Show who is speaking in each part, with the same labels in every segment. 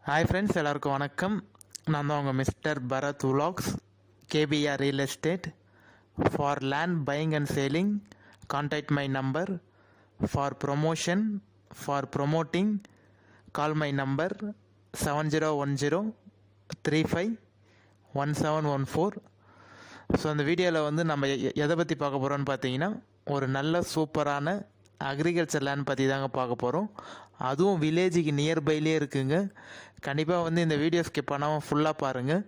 Speaker 1: Hi friends, எல்லாருக்கும் வணக்கம். நான் தான் உங்கள் mister Bharath vlogs, KPR real estate. For land buying and selling, contact my number. For promotion, for promoting, call my number 7010351714. So அந்த வீடியோவில் வந்து நம்ம எதை பற்றி பார்க்க போகிறோன்னு பார்த்தீங்கன்னா, ஒரு நல்ல சூப்பரான அக்ரிகல்ச்சர் லேண்ட் பற்றி தாங்க பார்க்க போகிறோம். அதுவும் வில்லேஜுக்கு நியர்பைலே இருக்குங்க. கண்டிப்பாக வந்து இந்த வீடியோ ஸ்கிப் பண்ணாமல் ஃபுல்லாக பாருங்கள்.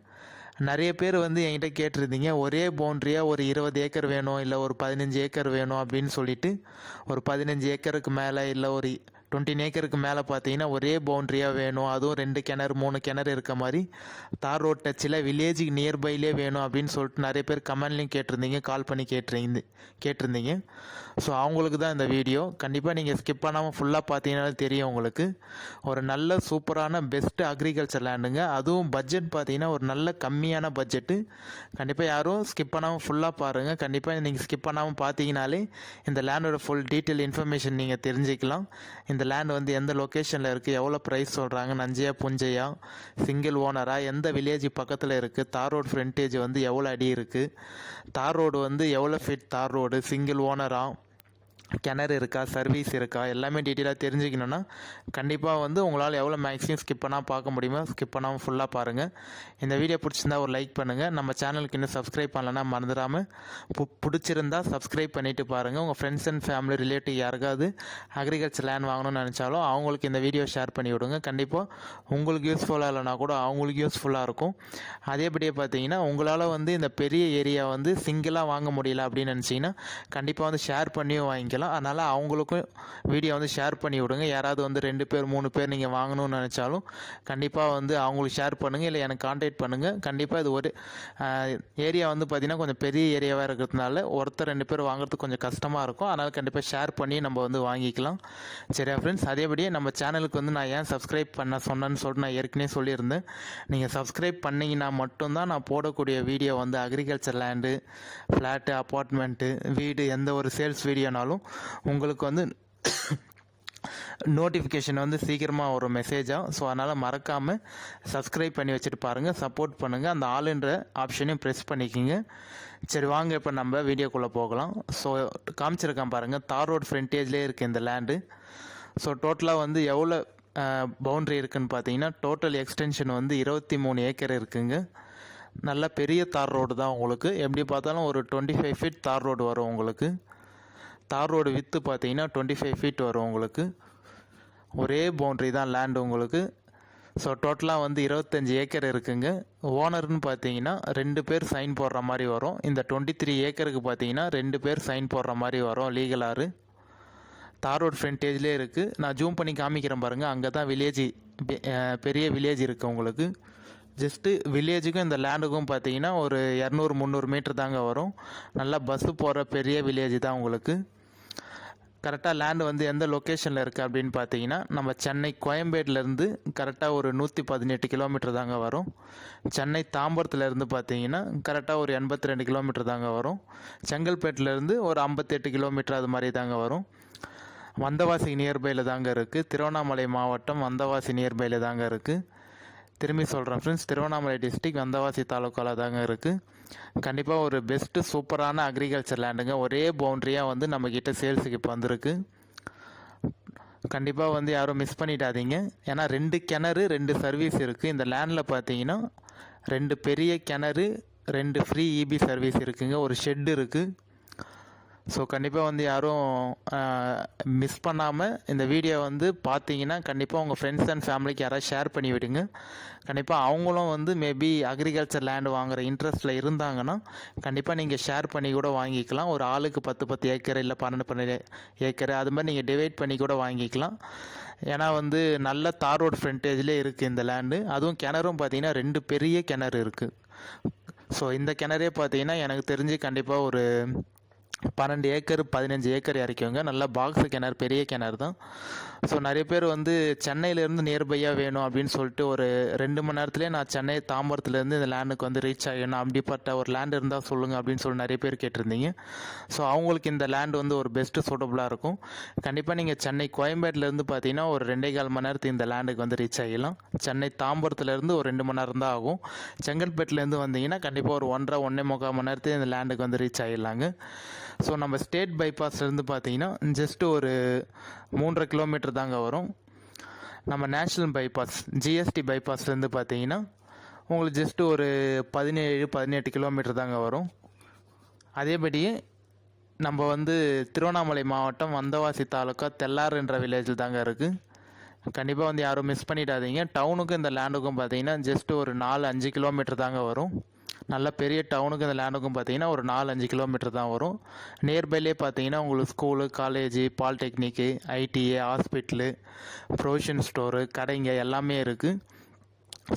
Speaker 1: நிறைய பேர் வந்து என்கிட்ட கேட்டிருந்தீங்க, ஒரே பவுண்ட்ரியாக ஒரு 20 ஏக்கர் வேணும், இல்லை ஒரு 15 ஏக்கர் வேணும் அப்படின்னு சொல்லிட்டு. ஒரு 15 ஏக்கருக்கு மேலே இல்லை ஒரு 20 ஏக்கருக்கு மேலே பார்த்தீங்கன்னா ஒரே பவுண்ட்ரியாக வேணும், அதுவும் 2 கிணறு 3 கிணறு இருக்க மாதிரி தார் ரோட் டச்சில் வில்லேஜுக்கு நியர்பைலே வேணும் அப்படின்னு சொல்லிட்டு நிறைய பேர் கமெண்ட்லேயும் கேட்டிருந்தீங்க, கால் பண்ணி கேட்டிருந்தீங்க. ஸோ அவங்களுக்கு தான் இந்த வீடியோ. கண்டிப்பாக நீங்கள் ஸ்கிப் பண்ணாமல் ஃபுல்லாக பார்த்தீங்கன்னா தெரியும் உங்களுக்கு. ஒரு நல்ல சூப்பரான பெஸ்ட்டு அக்ரிகல்ச்சர் லேண்டுங்க. அதுவும் பட்ஜெட் பார்த்தீங்கன்னா ஒரு நல்ல கம்மியான பட்ஜெட்டு. கண்டிப்பாக யாரும் ஸ்கிப் பண்ணாமல் ஃபுல்லாக பாருங்கள். கண்டிப்பாக நீங்கள் ஸ்கிப் பண்ணாமல் பார்த்தீங்கனாலே இந்த லேண்டோட ஃபுல் டீட்டெயில் இன்ஃபர்மேஷன் நீங்கள் தெரிஞ்சுக்கலாம். இந்த லேண்ட் வந்து எந்த லொக்கேஷனில் இருக்குது, எவ்வளோ ப்ரைஸ் சொல்கிறாங்க, நஞ்சையா புஞ்சையா, சிங்கிள் ஓனராக, எந்த வில்லேஜ் பக்கத்தில் இருக்குது, தார் ரோடு ஃப்ரண்டேஜ் வந்து எவ்வளோ அடி இருக்குது, தார் ரோடு வந்து எவ்வளோ ஃபிட் தார் ரோடு, சிங்கிள் ஓனராக, கிணறு இருக்கா, சர்வீஸ் இருக்கா, எல்லாமே டீட்டெயிலாக தெரிஞ்சுக்கணுன்னா கண்டிப்பாக வந்து உங்களால் எவ்வளோ மேக்ஸிமம் ஸ்கிப் பண்ணால் பார்க்க முடியுமோ ஸ்கிப் பண்ணாமல் ஃபுல்லாக பாருங்கள். இந்த வீடியோ பிடிச்சிருந்தா ஒரு லைக் பண்ணுங்கள். நம்ம சேனலுக்கு இன்னும் சப்ஸ்கிரைப் பண்ணலன்னா மறந்துடாமல் பிடிச்சிருந்தா சப்ஸ்கிரைப் பண்ணிவிட்டு பாருங்கள். உங்கள் ஃப்ரெண்ட்ஸ் அண்ட் ஃபேமிலி ரிலேட்டிவ் யாருக்காவது அக்ரிகல்ச்சர் லேண்ட் வாங்கணும்னு நினச்சாலும் அவங்களுக்கு இந்த வீடியோ ஷேர் பண்ணி விடுங்க. கண்டிப்பாக உங்களுக்கு யூஸ்ஃபுல்லாக இல்லைனா கூட அவங்களுக்கு யூஸ்ஃபுல்லாக இருக்கும். அதேபடியே பார்த்தீங்கன்னா உங்களால் வந்து இந்த பெரிய ஏரியா வந்து சிங்கிளாக வாங்க முடியல அப்படின்னு நினச்சிங்கன்னா கண்டிப்பாக வந்து ஷேர் பண்ணியும் வாங்கிக்கலாம். அதனால் அவங்களுக்கும் வீடியோ வந்து ஷேர் பண்ணி விடுங்க. யாராவது வந்து 2 பேர் 3 பேர் நீங்கள் வாங்கணும்னு நினச்சாலும் கண்டிப்பாக வந்து அவங்களுக்கு ஷேர் பண்ணுங்கள், இல்லை எனக்கு கான்டாக்ட் பண்ணுங்கள். கண்டிப்பாக இது ஒரு ஏரியா வந்து பார்த்திங்கன்னா கொஞ்சம் பெரிய ஏரியாவாக இருக்கிறதுனால ஒருத்தர் 2 பேர் வாங்குறதுக்கு கொஞ்சம் கஷ்டமாக இருக்கும். அதனால் கண்டிப்பாக ஷேர் பண்ணி நம்ம வந்து வாங்கிக்கலாம். சரியா ஃப்ரெண்ட்ஸ்? அதேபடியே நம்ம சேனலுக்கு வந்து நான் ஏன் சப்ஸ்கிரைப் பண்ண சொன்னேன்னு சொல்லிட்டு நான் ஏற்கனவே சொல்லியிருந்தேன். நீங்கள் சப்ஸ்கிரைப் பண்ணிங்கன்னா மட்டும்தான் நான் போடக்கூடிய வீடியோ வந்து அக்ரிகல்ச்சர் லேண்டு, ஃப்ளாட்டு, அப்பார்ட்மெண்ட்டு, வீடு, எந்த ஒரு சேல்ஸ் வீடியோனாலும் உங்களுக்கு வந்து நோட்டிஃபிகேஷன் வந்து சீக்கிரமாக ஒரு மெசேஜாக. ஸோ அதனால் மறக்காமல் சப்ஸ்கிரைப் பண்ணி வச்சுட்டு பாருங்கள், சப்போர்ட் பண்ணுங்கள். அந்த ஆளுன்ற ஆப்ஷனையும் ப்ரெஸ் பண்ணிக்கிங்க. சரி வாங்க இப்போ நம்ம வீடியோக்குள்ளே போகலாம். ஸோ காமிச்சிருக்கேன் பாருங்கள், தார் ரோட் ஃப்ரண்டேஜ்லேயே இருக்குது இந்த லேண்டு. ஸோ டோட்டலாக வந்து எவ்வளோ பவுண்ட்ரி இருக்குதுன்னு பார்த்தீங்கன்னா டோட்டல் எக்ஸ்டென்ஷன் வந்து 23 ஏக்கர் இருக்குங்க. நல்ல பெரிய தார் ரோடு தான் உங்களுக்கு. எப்படி பார்த்தாலும் ஒரு 25 ஃபீட் தார் ரோடு வரும் உங்களுக்கு. தார் ரோடு வித்து பார்த்தீங்கன்னா 25 ஃபீட் வரும் உங்களுக்கு. ஒரே பவுண்ட்ரி தான் லேண்டு உங்களுக்கு. ஸோ டோட்டலாக வந்து 25 ஏக்கர் இருக்குங்க. ஓனர்னு பார்த்தீங்கன்னா 2 பேர் சைன் போடுற மாதிரி வரும். இந்த 23 ஏக்கருக்கு பார்த்தீங்கன்னா 2 பேர் சைன் போடுற மாதிரி வரும் லீகலாரு. தார் ரோட் ஃப்ரண்டேஜ்லேயே இருக்குது. நான் ஜூம் பண்ணி காமிக்கிறேன் பாருங்கள். அங்கே தான் வில்லேஜ், பெரிய வில்லேஜ் இருக்குது உங்களுக்கு. ஜஸ்ட்டு வில்லேஜுக்கும் இந்த லேண்டுக்கும் பார்த்தீங்கன்னா ஒரு 200-300 மீட்டர் தாங்க வரும். நல்லா பஸ்ஸு போகிற பெரிய வில்லேஜ் தான் உங்களுக்கு. கரெக்டாக லேண்டு வந்து எந்த லொக்கேஷனில் இருக்குது அப்படின்னு பார்த்தீங்கன்னா நம்ம சென்னை கோயம்பேட்டிலேருந்து கரெக்டாக ஒரு 118 கிலோமீட்டர் தாங்க வரும். சென்னை தாம்பரத்துலேருந்து பார்த்தீங்கன்னா கரெக்டாக ஒரு 82 கிலோமீட்டர் தாங்க வரும். செங்கல்பேட்டிலேருந்து ஒரு 58 கிலோமீட்டர் அது மாதிரி தாங்க வரும். வந்தவாசி நியர்பையில் தாங்க இருக்குது. திருவண்ணாமலை மாவட்டம் வந்தவாசி நியர்பையில் தாங்க இருக்குது. திரும்பி சொல்கிறேன் ஃப்ரெண்ட்ஸ், திருவண்ணாமலை டிஸ்ட்ரிக் வந்தவாசி தாலுக்காவில் தாங்க இருக்குது. கண்டிப்பாக ஒரு பெஸ்ட்டு சூப்பரான அக்ரிகல்ச்சர் லேண்டுங்க. ஒரே பவுண்ட்ரியாக வந்து நம்மக்கிட்ட சேல்ஸுக்கு இப்போ வந்திருக்கு. கண்டிப்பாக வந்து யாரும் மிஸ் பண்ணிடாதீங்க. ஏன்னா 2 கிணறு 2 சர்வீஸ் இருக்குது இந்த லேண்டில். பார்த்தீங்கன்னா 2 பெரிய கிணறு, 2 ஃப்ரீ இபி சர்வீஸ் இருக்குங்க, ஒரு ஷெட்டு இருக்குது. ஸோ கண்டிப்பாக வந்து யாரும் மிஸ் பண்ணாமல் இந்த வீடியோ வந்து பார்த்தீங்கன்னா கண்டிப்பாக உங்கள் ஃப்ரெண்ட்ஸ் அண்ட் ஃபேமிலிக்கு யாராவது ஷேர் பண்ணி விடுங்க. கண்டிப்பாக அவங்களும் வந்து மேபி அக்ரிகல்ச்சர் லேண்டு வாங்குகிற இன்ட்ரெஸ்ட்டில் இருந்தாங்கன்னா கண்டிப்பாக நீங்கள் ஷேர் பண்ணி கூட வாங்கிக்கலாம். ஒரு ஆளுக்கு 10 ஏக்கர் இல்லை 12 ஏக்கர் அது மாதிரி நீங்கள் டிவைட் பண்ணி கூட வாங்கிக்கலாம். ஏன்னா வந்து நல்ல தார் ரோடு ஃப்ரண்டேஜ்லேயே இருக்குது இந்த லேண்டு. அதுவும் கிணறும் பார்த்தீங்கன்னா 2 பெரிய கிணறு இருக்குது. ஸோ இந்த கிணறே பார்த்தீங்கன்னா எனக்கு தெரிஞ்சு கண்டிப்பாக ஒரு 12 ஏக்கர் 15 ஏக்கர் இறக்கிவங்க. நல்லா பாக்ஸு கிணறு, பெரிய கிணறு தான். ஸோ நிறைய பேர் வந்து சென்னையிலேருந்து நியர்பையாக வேணும் அப்படின்னு சொல்லிட்டு ஒரு 2 மணி நேரத்துலேயே நான் சென்னை தாம்பரத்துலேருந்து இந்த லேண்டுக்கு வந்து ரீச் ஆகணும், அப்படிப்பட்ட ஒரு லேண்ட் இருந்தால் சொல்லுங்கள் அப்படின்னு சொல்லி நிறைய பேர் கேட்டிருந்தீங்க. ஸோ அவங்களுக்கு இந்த லேண்ட் வந்து ஒரு பெஸ்ட்டு சூட்டபுளாக இருக்கும். கண்டிப்பாக நீங்கள் சென்னை கோயம்பேட்டிலேருந்து பார்த்தீங்கன்னா ஒரு 2.25 மணி நேரத்துக்கு இந்த லேண்டுக்கு வந்து ரீச் ஆகிடலாம். சென்னை தாம்பரத்துலேருந்து ஒரு 2 மணி நேரம் தான் ஆகும். செங்கல்பேட்டிலேருந்து வந்தீங்கன்னா கண்டிப்பாக ஒரு 1.5 மணி நேரத்துக்கு இந்த லேண்டுக்கு வந்து ரீச் ஆகிடலாங்க. ஸோ நம்ம ஸ்டேட் பைபாஸ்லேருந்து பார்த்தீங்கன்னா ஜஸ்ட்டு ஒரு 3.5 கிலோமீட்டர் தாங்க வரும். நம்ம நேஷ்னல் பைபாஸ் ஜிஎஸ்டி பைபாஸ்லேருந்து பார்த்தீங்கன்னா உங்களுக்கு ஜஸ்ட்டு ஒரு 17-18 கிலோமீட்டர் தாங்க வரும். அதேபடியே நம்ம வந்து திருவண்ணாமலை மாவட்டம் வந்தவாசி தாலுக்கா தெல்லாறுன்ற வில்லேஜில் தாங்க இருக்குது. கண்டிப்பாக வந்து யாரும் மிஸ் பண்ணிடாதீங்க. டவுனுக்கும் இந்த லேண்டுக்கும் பார்த்தீங்கன்னா ஜஸ்ட்டு ஒரு 4-5 கிலோமீட்டர் தாங்க வரும். நல்ல பெரிய டவுனுக்கு இந்த லேண்டுக்கும் பார்த்தீங்கன்னா ஒரு 4-5 கிலோமீட்டர் தான் வரும். நியர்பைலே பார்த்தீங்கன்னா உங்களுக்கு school, college, polytechnic, ITI, hospital, provision store, கடைங்க எல்லாமே இருக்குது.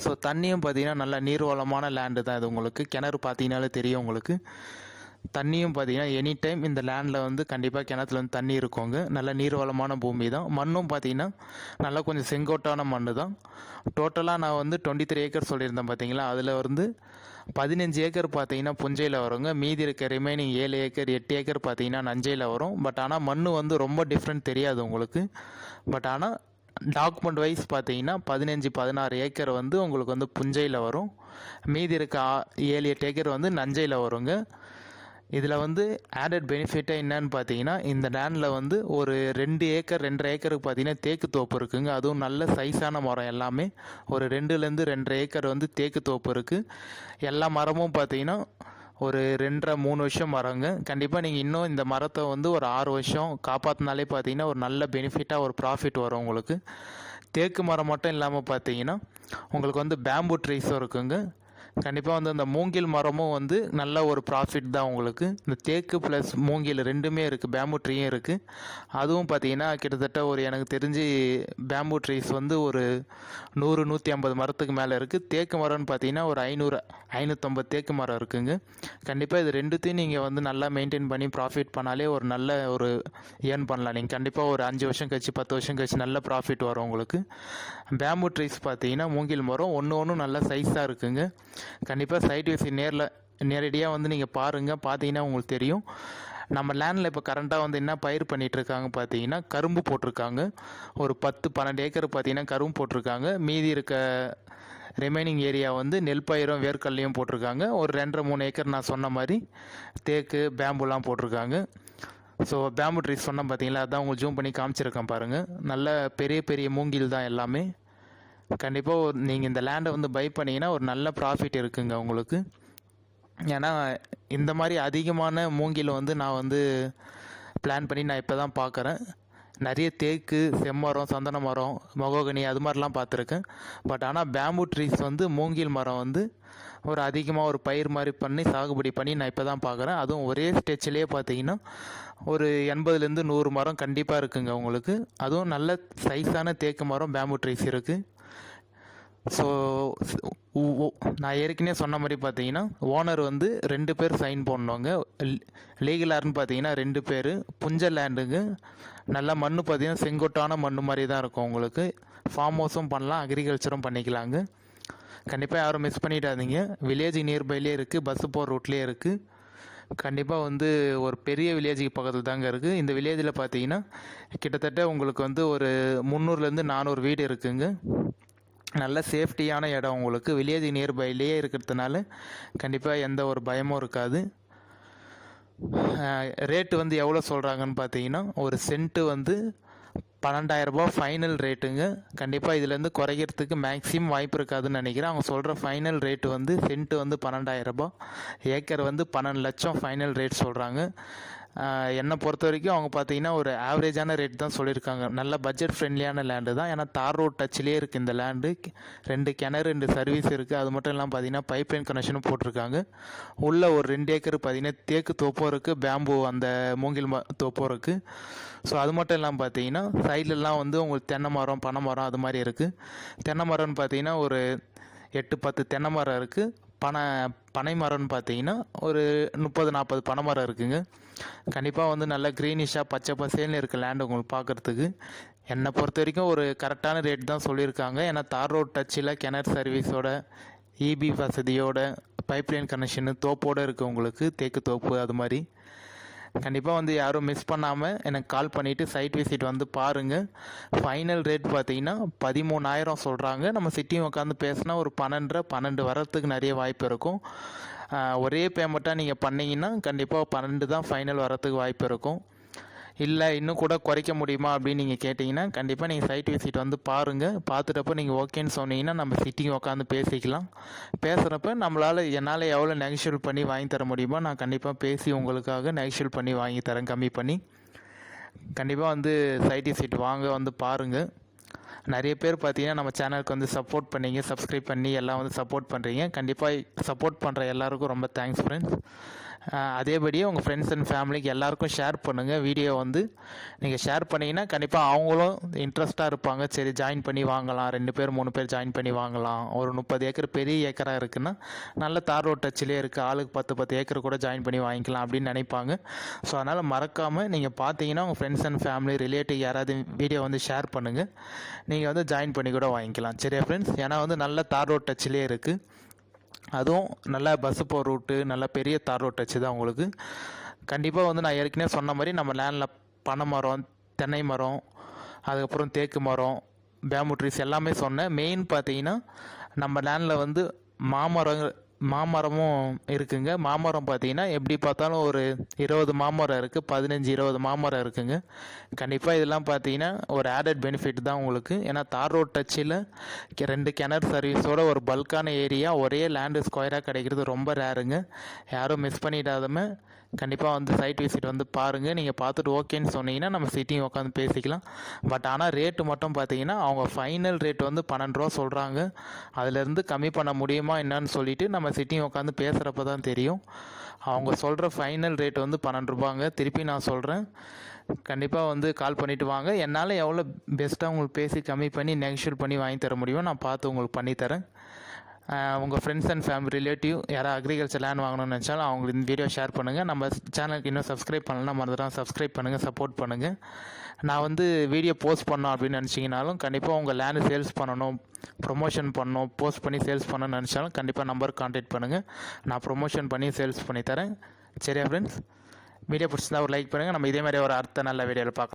Speaker 1: ஸோ தண்ணியும் பார்த்தீங்கன்னா நல்ல நீர்வளமான லேண்டு தான் இது. உங்களுக்கு கிணறு பார்த்தீங்கன்னாலே தெரியும். உங்களுக்கு தண்ணியும் பார்த்தீங்கன்னா எனி டைம் இந்த லேண்டில் வந்து கண்டிப்பாக கிணத்துல வந்து தண்ணி இருக்குங்க. நல்ல நீர்வளமான பூமி தான். மண்ணும் பார்த்தீங்கன்னா நல்லா கொஞ்சம் செங்கோட்டான மண் தான். டோட்டலாக நான் வந்து 23 ஏக்கர் சொல்லியிருந்தேன் பார்த்தீங்களா, அதில் வந்து 15 ஏக்கர் பார்த்தீங்கன்னா புஞ்சையில் வருங்க. மீதி இருக்க ரிமைனிங் 7 ஏக்கர் 8 ஏக்கர் பார்த்தீங்கன்னா நஞ்சையில் வரும். பட் ஆனால் மண் வந்து ரொம்ப டிஃப்ரெண்ட் தெரியாது உங்களுக்கு. பட் ஆனால் டாக்குமெண்ட் வைஸ் பார்த்தீங்கன்னா 15-16 ஏக்கர் வந்து உங்களுக்கு வந்து புஞ்சையில் வரும். மீதி இருக்க 7-8 ஏக்கர் வந்து நஞ்சையில் வருங்க. இதில் வந்து ஆடட் பெனிஃபிட்டாக என்னன்னு பார்த்தீங்கன்னா இந்த லேண்டில் வந்து ஒரு 2 ஏக்கர் 2.5 ஏக்கருக்கு பார்த்தீங்கன்னா தேக்கு தோப்பு இருக்குங்க. அதுவும் நல்ல சைஸான மரம் எல்லாமே. ஒரு 2லேருந்து 2.5 ஏக்கர் வந்து தேக்கு தோப்பு இருக்குது. எல்லா மரமும் பார்த்தீங்கன்னா ஒரு 2.5-3 வருஷம் மரங்க. கண்டிப்பாக நீங்கள் இன்னும் இந்த மரத்தை வந்து ஒரு 6 வருஷம் காப்பாற்றினாலே பார்த்தீங்கன்னா ஒரு நல்ல பெனிஃபிட்டாக ஒரு ப்ராஃபிட் வரும் உங்களுக்கு. தேக்கு மரம் மட்டும் இல்லாமல் பார்த்தீங்கன்னா உங்களுக்கு வந்து பேம்பு ட்ரீஸும் இருக்குங்க. கண்டிப்பாக வந்து அந்த மூங்கில் மரமும் வந்து நல்ல ஒரு ப்ராஃபிட் தான் உங்களுக்கு. இந்த தேக்கு ப்ளஸ் மூங்கில் ரெண்டுமே இருக்குது. பேம்பு ட்ரீயும் இருக்குது. அதுவும் பார்த்தீங்கன்னா கிட்டத்தட்ட ஒரு எனக்கு தெரிஞ்சு பேம்பு ட்ரீஸ் வந்து ஒரு 100-150 மரத்துக்கு மேலே இருக்குது. தேக்கு மரம்னு பார்த்தீங்கன்னா ஒரு 500-550 தேக்கு மரம் இருக்குங்க. கண்டிப்பாக இது ரெண்டுத்தையும் நீங்கள் வந்து நல்லா மெயின்டைன் பண்ணி ப்ராஃபிட் பண்ணாலே ஒரு நல்ல ஒரு ஏர்ன் பண்ணலாம். நீங்கள் கண்டிப்பாக ஒரு 5 வருஷம் கழிச்சு 10 வருஷம் கழிச்சு நல்ல ப்ராஃபிட் வரும் உங்களுக்கு. பேம்பு ட்ரீஸ் பார்த்தீங்கன்னா மூங்கில் மரம் ஒன்று நல்ல சைஸாக இருக்குங்க. கண்டிப்பாக சைட் விசி நேரடியாக வந்து நீங்கள் பாருங்கள். பார்த்தீங்கன்னா உங்களுக்கு தெரியும். நம்ம லேண்டில் இப்போ கரண்ட்டாக வந்து என்ன பயிர் பண்ணிகிட்ருக்காங்க பார்த்தீங்கன்னா கரும்பு போட்டிருக்காங்க. ஒரு 10-12 ஏக்கர் பார்த்தீங்கன்னா கரும்பு போட்டிருக்காங்க. மீதி இருக்க ரிமைனிங் ஏரியா வந்து நெல் பயிரும் வேர்க்கல்லையும் போட்டிருக்காங்க. ஒரு 2.5-3 ஏக்கர் நான் சொன்ன மாதிரி தேக்கு பேம்புலாம் போட்டிருக்காங்க. ஸோ பேம்பு ட்ரீஸ் சொன்னால் பார்த்தீங்களா, அதான் உங்களுக்கு ஜூம் பண்ணி காமிச்சிருக்கேன் பாருங்கள். நல்ல பெரிய பெரிய மூங்கில் தான் எல்லாமே. கண்டிப்பாக நீங்கள் இந்த லேண்டை வந்து பை பண்ணிங்கன்னா ஒரு நல்ல ப்ராஃபிட் இருக்குங்க உங்களுக்கு. ஏன்னா இந்த மாதிரி அதிகமான மூங்கில் வந்து நான் வந்து பிளான் பண்ணி நான் இப்போ தான் பார்க்குறேன். நிறைய தேக்கு, செம்மரம், சந்தன மரம், மகோகனி அது மாதிரிலாம் பார்த்துருக்கேன். பட் ஆனால் பேம்பு ட்ரீஸ் வந்து மூங்கில் மரம் வந்து ஒரு அதிகமாக ஒரு பயிர் மாதிரி பண்ணி சாகுபடி பண்ணி நான் இப்போ தான் பார்க்குறேன். அதுவும் ஒரே ஸ்டேட்சிலே பார்த்தீங்கன்னா ஒரு 80-100 மரம் கண்டிப்பாக இருக்குங்க உங்களுக்கு. அதுவும் நல்ல சைஸான தேக்கு மரம் பேம்பு ட்ரீஸ் இருக்குது. ஸோ நான் ஏற்கனவே சொன்ன மாதிரி பார்த்தீங்கன்னா ஓனர் வந்து 2 பேர் சைன் பண்ணவங்க. லீகலார்னு பார்த்தீங்கன்னா 2 பேர். புஞ்ச லேண்டுங்க. நல்ல மண் பார்த்தீங்கன்னா செங்கொட்டான மண் மாதிரி தான் இருக்கும் உங்களுக்கு. ஃபார்ம் ஹவுஸும் பண்ணலாம், அக்ரிகல்ச்சரும் பண்ணிக்கலாங்க. கண்டிப்பாக யாரும் மிஸ் பண்ணிடாதீங்க. வில்லேஜ் நியர்பைலேயே இருக்குது, பஸ்ஸு போகிற ரூட்லேயே இருக்குது. கண்டிப்பாக வந்து ஒரு பெரிய வில்லேஜுக்கு பக்கத்தில் தாங்க இருக்குது. இந்த வில்லேஜில் பார்த்தீங்கன்னா கிட்டத்தட்ட உங்களுக்கு வந்து ஒரு 300-400 வீடு இருக்குங்க. நல்ல சேஃப்டியான இடம் உங்களுக்கு. வில்லேஜ் நியர்பைலேயே இருக்கிறதுனால கண்டிப்பாக எந்த ஒரு பயமும் இருக்காது. ரேட்டு வந்து எவ்வளோ சொல்கிறாங்கன்னு பார்த்தீங்கன்னா ஒரு சென்ட்டு வந்து 12,000 ரூபாய் ஃபைனல் ரேட்டுங்க. கண்டிப்பாக இதுலேருந்து குறைக்கிறதுக்கு மேக்ஸிமம் வாய்ப்பு இருக்காதுன்னு நினைக்கிறேன். அவங்க சொல்கிற ஃபைனல் ரேட்டு வந்து சென்ட்டு வந்து 12,000 ரூபாய், ஏக்கர் வந்து 12 லட்சம் ஃபைனல் ரேட் சொல்கிறாங்க. என்னை பொறுத்த வரைக்கும் அவங்க பார்த்தீங்கன்னா ஒரு ஆவரேஜான ரேட் தான் சொல்லியிருக்காங்க. நல்ல பட்ஜெட் ஃப்ரெண்ட்லியான லேண்டு தான். ஏன்னா தார் ரோட் டச்சிலே இருக்குது இந்த லேண்டு. 2 கிணறு 2 சர்வீஸ் இருக்குது. அது மட்டும் இல்லாமல் பார்த்தீங்கன்னா பைப்லைன் கனெக்ஷனும் போட்டிருக்காங்க. உள்ள ஒரு 2 ஏக்கர் பார்த்தீங்கன்னா தேக்கு தோப்பும் இருக்குது, பேம்பு அந்த மூங்கில் தோப்பும் இருக்குது. ஸோ அது மட்டும் இல்லாமல் பார்த்தீங்கன்னா சைட்லலாம் வந்து உங்களுக்கு தென்னை மரம், பனை மரம் அது மாதிரி இருக்குது. தென்னை மரம்னு பார்த்தீங்கன்னா ஒரு 8-10 தென்னை மரம் இருக்குது. பனை மரம்னு பார்த்தீங்கன்னா ஒரு 30-40 பனை மரம் இருக்குங்க. கண்டிப்பாக வந்து நல்ல க்ரீனிஷாக பச்சை பசேல்னு இருக்க லேண்ட் உங்களுக்கு பார்க்குறதுக்கு. என்னை பொறுத்த வரைக்கும் ஒரு கரெக்டான ரேட் தான் சொல்லியிருக்காங்க. ஏன்னா தார் ரோட் டச்சில் கிணறு சர்வீஸோட, இபி வசதியோட, பைப்லைன் கனெக்ஷனு, தோப்போடு இருக்குது உங்களுக்கு, தேக்கு தோப்பு அது மாதிரி. கண்டிப்பாக வந்து யாரும் மிஸ் பண்ணாமல் எனக்கு கால் பண்ணிவிட்டு சைட் விசிட் வந்து பாருங்கள். ஃபைனல் ரேட் பார்த்தீங்கன்னா 13,000 சொல்கிறாங்க. நம்ம சிட்டியும் உட்காந்து பேசினா ஒரு 12 வரத்துக்கு நிறைய வாய்ப்பு இருக்கும். ஒரே பேமெண்ட்டாக நீங்கள் பண்ணிங்கன்னா கண்டிப்பாக 12 தான் ஃபைனல் வரத்துக்கு வாய்ப்பு இருக்கும். இல்லை இன்னும் கூட குறைக்க முடியுமா அப்படின்னு நீங்கள் கேட்டிங்கன்னா கண்டிப்பாக நீங்கள் சைட் விசிட் வந்து பாருங்கள். பார்த்துட்டப்போ நீங்கள் ஓகேன்னு சொன்னீங்கன்னா நம்ம சிட்டிங் உட்காந்து பேசிக்கலாம். பேசுகிறப்ப என்னால் எவ்வளோ நெகோஷியேட் பண்ணி வாங்கி தர முடியுமோ நான் கண்டிப்பாக பேசி உங்களுக்காக நெகோஷியேட் பண்ணி வாங்கி தரேன், கம்மி பண்ணி. கண்டிப்பாக வந்து சைட் விசிட் வாங்க, வந்து பாருங்கள். நிறைய பேர் பார்த்தீங்கன்னா நம்ம சேனலுக்கு வந்து சப்போர்ட் பண்ணீங்க, சப்ஸ்கிரைப் பண்ணி எல்லாம் வந்து சப்போர்ட் பண்ணுறீங்க. கண்டிப்பாக சப்போர்ட் பண்ணுற எல்லாருக்கும் ரொம்ப தேங்க்ஸ் ஃப்ரெண்ட்ஸ். அதேபடியே உங்கள் ஃப்ரெண்ட்ஸ் அண்ட் ஃபேமிலிக்கு எல்லாருக்கும் ஷேர் பண்ணுங்கள். வீடியோ வந்து நீங்கள் ஷேர் பண்ணிங்கன்னா கண்டிப்பாக அவங்களும் இன்ட்ரெஸ்ட்டாக இருப்பாங்க. சரி ஜாயின் பண்ணி வாங்கலாம், 2 பேர் 3 பேர் ஜாயின் பண்ணி வாங்கலாம். ஒரு 30 ஏக்கர் பெரிய ஏக்கராக இருக்குன்னா நல்ல தார் ரோட் டச்சிலே இருக்குது, ஆளுக்கு 10 ஏக்கர் கூட ஜாயின் பண்ணி வாங்கிக்கலாம் அப்படின்னு நினைப்பாங்க. ஸோ அதனால் மறக்காமல் நீங்கள் பார்த்தீங்கன்னா உங்கள் ஃப்ரெண்ட்ஸ் அண்ட் ஃபேமிலி ரிலேட்டிவ் யாராவது வீடியோ வந்து ஷேர் பண்ணுங்கள். நீங்கள் வந்து ஜாயின் பண்ணி கூட வாங்கிக்கலாம். சரியா ஃப்ரெண்ட்ஸ்? ஏன்னா வந்து நல்ல தார் ரோட் டச்சிலே இருக்குது, அதுவும் நல்லா பஸ்ஸு போகிற ரூட்டு, நல்ல பெரிய தார் ரோட் டச்சு தான் உங்களுக்கு. கண்டிப்பாக வந்து நான் ஏற்கனவே சொன்ன மாதிரி நம்ம லேண்டில் பனை மரம், தென்னை மரம், அதுக்கப்புறம் தேக்கு மரம், பேம்பு ட்ரீஸ் எல்லாமே சொன்னேன். மெயின் பார்த்தீங்கன்னா நம்ம லேண்டில் வந்து மாமரமும் இருக்குங்க. மாமரம் பார்த்தீங்கன்னா எப்படி பார்த்தாலும் ஒரு 20 மாமரம் இருக்குது, 15-20 மாமரம் இருக்குங்க. கண்டிப்பாக இதெல்லாம் பார்த்தீங்கன்னா ஒரு ஆடட் பெனிஃபிட் தான் உங்களுக்கு. ஏன்னா தார் ரோட் டச்சில் 2 கிணறு சர்வீஸோட ஒரு பல்கான ஏரியா ஒரே லேண்டு ஸ்கொயராக கிடைக்கிறது ரொம்ப ரேருங்க. யாரும் மிஸ் பண்ணிடாதம கண்டிப்பாக வந்து சைட் விசிட் வந்து பாருங்கள். நீங்கள் பார்த்துட்டு ஓகேன்னு சொன்னீங்கன்னா நம்ம சிட்டிங் உட்காந்து பேசிக்கலாம். பட் ஆனால் ரேட்டு மட்டும் பார்த்தீங்கன்னா அவங்க ஃபைனல் ரேட் வந்து 12 ரூபா சொல்கிறாங்க. அதிலேருந்து கம்மி பண்ண முடியுமா என்னன்னு சொல்லிவிட்டு நம்ம சிட்டிங் உட்காந்து பேசுகிறப்ப தான் தெரியும். அவங்க சொல்கிற ஃபைனல் ரேட் வந்து 12 ரூபாங்க. திருப்பி நான் சொல்கிறேன், கண்டிப்பாக வந்து கால் பண்ணிவிட்டு வாங்க. என்னால் எவ்வளோ பெஸ்ட்டாக உங்களுக்கு பேசி கம்மி பண்ணி நெகோஷியேட் பண்ணி வாங்கி தர முடியுமோ நான் பார்த்து உங்களுக்கு பண்ணித்தரேன். உங்கள் ஃப்ரெண்ட்ஸ் அண்ட் ஃபேமிலி ரிலேட்டிவ் யாராவது அக்ரிகல்ச்சர் லேண்ட் வாங்கணும்னு நினச்சாலும் அவங்களுக்கு இந்த வீடியோ ஷேர் பண்ணுங்கள். நம்ம சேனலுக்கு இன்னும் சப்ஸ்கிரைப் பண்ணலாம் மறந்துடாம சப்ஸ்கிரைப் பண்ணுங்கள், சப்போர்ட் பண்ணுங்கள். நான் வந்து வீடியோ போஸ்ட் பண்ணோம் அப்படின்னு நினச்சிங்கனாலும் கண்டிப்பாக உங்கள் லேண்டு சேல்ஸ் பண்ணணும், ப்ரொமோஷன் பண்ணணும், போஸ்ட் பண்ணி சேல்ஸ் பண்ணணும்னு நினச்சாலும் கண்டிப்பாக நம்பருக்கு கான்டாக்ட் பண்ணுங்கள். நான் ப்ரொமோஷன் பண்ணி சேல்ஸ் பண்ணி தரேன். சரியா ஃப்ரெண்ட்ஸ்? வீடியோ பிடிச்சிருந்தா ஒரு லைக் பண்ணுங்கள். நம்ம இதே மாதிரி ஒரு அடுத்த நல்ல வீடியோவில் பார்க்கலாம்.